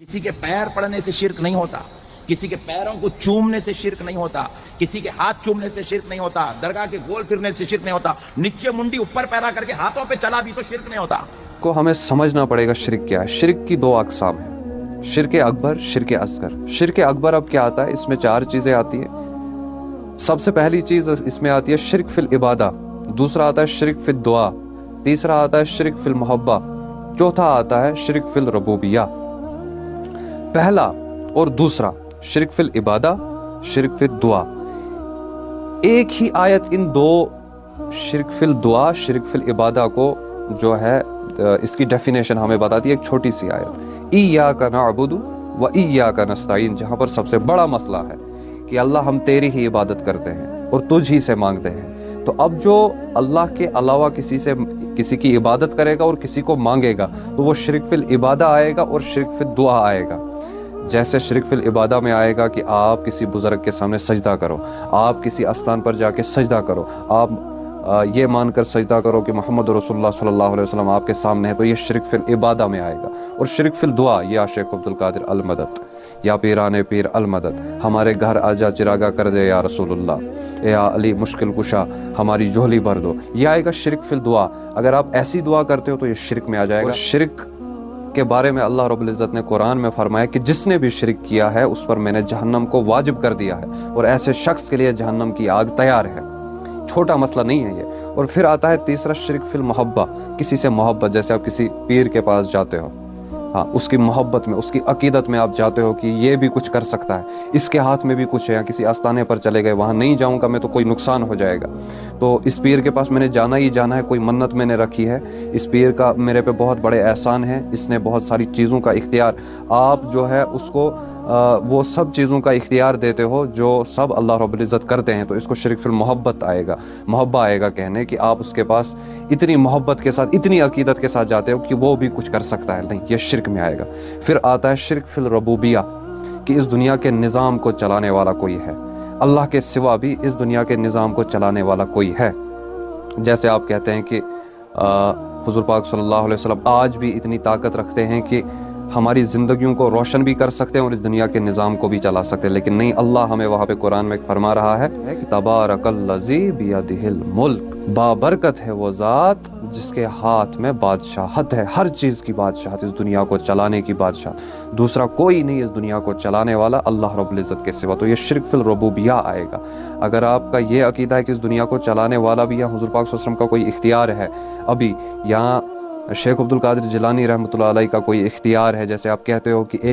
किसी के पैर पड़ने से शिर्क नहीं होता, किसी के पैरों को चूमने से शिर्क नहीं होता, किसी के हाथ चूमने से शिर्क नहीं होता, दरगाह के गोल फिरने से शिर्क नहीं होता, नीचे मुंडी ऊपर पैरा करके हाथों पे चला भी तो शिर्क नहीं होता। को हमें समझना पड़ेगा शिर्क क्या है। शिर्क की दो अकसाम है, शिर्क अकबर, शिर्क असगर। शिर्क अकबर अब क्या आता है, इसमें चार चीजें आती है। सबसे पहली चीज इसमें आती है शिर्क फिल इबादा, दूसरा आता है शिर्क फिल दुआ, तीसरा आता है शिर्क फिल मोहब्बा, चौथा आता है शिर्क फिल रबूबिया। पहला और दूसरा शिर्क फिल इबादा, शिर्क फिल दुआ, एक ही आयत इन दो शिर्क फिल दुआ, शिर्क फिल इबादा को जो है इसकी डेफिनेशन हमें बताती है एक छोटी सी आयत, इय्याका नअबुदु व इय्याका नस्तईन, जहां पर सबसे बड़ा मसला है कि अल्लाह हम तेरी ही इबादत करते हैं और तुझ ही से मांगते हैं। तो अब जो अल्लाह के अलावा किसी की इबादत करेगा और किसी को मांगेगा तो वो शिर्क फिल इबादा आएगा और शिर्क फिल दुआ आएगा। जैसे शिर्क फिल इबादा में आएगा कि आप किसी बुजुर्ग के सामने सजदा करो, आप किसी आस्थान पर जाके सजदा करो, आप ये मानकर सजदा करो कि मोहम्मद रसूलुल्लाह सल्लल्लाहु अलैहि वसल्लम आपके सामने है, तो ये शिर्क फिल इबादा में आएगा। और शिर्क फिल दुआ, या शेख अब्दुल कादिर अल मदद, या पीराने पीर अल मदद, हमारे घर आजा चिरागा कर दे या रसूलुल्लाह, या अली मुश्किल कुशा हमारी झोली भर दो, ये आएगा शिर्क फिल दुआ। अगर आप ऐसी दुआ करते हो तो ये शिर्क में आ जाएगा। शिर्क के बारे में अल्लाह रब्बुल इज़्ज़त ने कुरान में फरमाया कि जिसने भी शिर्क किया है उस पर मैंने जहन्नम को वाजिब कर दिया है और ऐसे शख्स के लिए जहन्नम की आग तैयार है। छोटा मसला नहीं है ये। और फिर आता है तीसरा शिर्क फिल मोहब्बा, किसी से मोहब्बत, जैसे आप किसी पीर के पास जाते हो, हाँ, उसकी मोहब्बत में, उसकी अकीदत में आप जाते हो कि ये भी कुछ कर सकता है, इसके हाथ में भी कुछ है, या किसी आस्थाने पर चले गए, वहाँ नहीं जाऊँगा मैं तो कोई नुकसान हो जाएगा, तो इस पीर के पास मैंने जाना ही जाना है, कोई मन्नत मैंने रखी है, इस पीर का मेरे पे बहुत बड़े एहसान है, इसने बहुत सारी चीज़ों का इख्तियार, आप जो है उसको वो सब चीज़ों का इख्तियार देते हो जो सब अल्लाह रब्बुल इज़्ज़त करते हैं, तो इसको शिर्क फिल मोहब्बत आएगा, मोहब्बा आएगा कहने कि आप उसके पास इतनी मोहब्बत के साथ, इतनी अकीदत के साथ जाते हो कि वो भी कुछ कर सकता है, नहीं, ये शिर्क में आएगा। फिर आता है शिर्क फिल रबूबिया, कि इस दुनिया के निज़ाम को चलाने वाला कोई है, अल्लाह के सिवा भी इस दुनिया के निज़ाम को चलाने वाला कोई है। जैसे आप कहते हैं कि हुज़ूर पाक सल्लल्लाहु अलैहि वसल्लम आज भी इतनी ताकत रखते हैं कि हमारी ज़िंदगियों को रोशन भी कर सकते हैं और इस दुनिया के निज़ाम को भी चला सकते हैं, लेकिन नहीं, अल्लाह हमें वहाँ पे कुरान में फरमा रहा है कि तबारकल्लज़ी बियदिहिल मुल्क, बाबरकत है वो ज़ात जिसके हाथ में बादशाहत है, हर चीज़ की बादशाहत, इस दुनिया को चलाने की बादशाहत, दूसरा कोई नहीं इस दुनिया को चलाने वाला अल्लाह रब्बुल इज़्ज़त के सिवा, तो ये शिर्क फिल रबूबिया आएगा। अगर आपका ये अकीदा है कि इस दुनिया को चलाने वाला भी या हुज़ूर पाक सल्लल्लाहु अलैहि वसल्लम का कोई इख्तियार है अभी, या शेख अब्दुल कादिर जिलानी रहमतुल्लाह अलैह का कोई इख्तियार है, जैसे आप कहते हो कि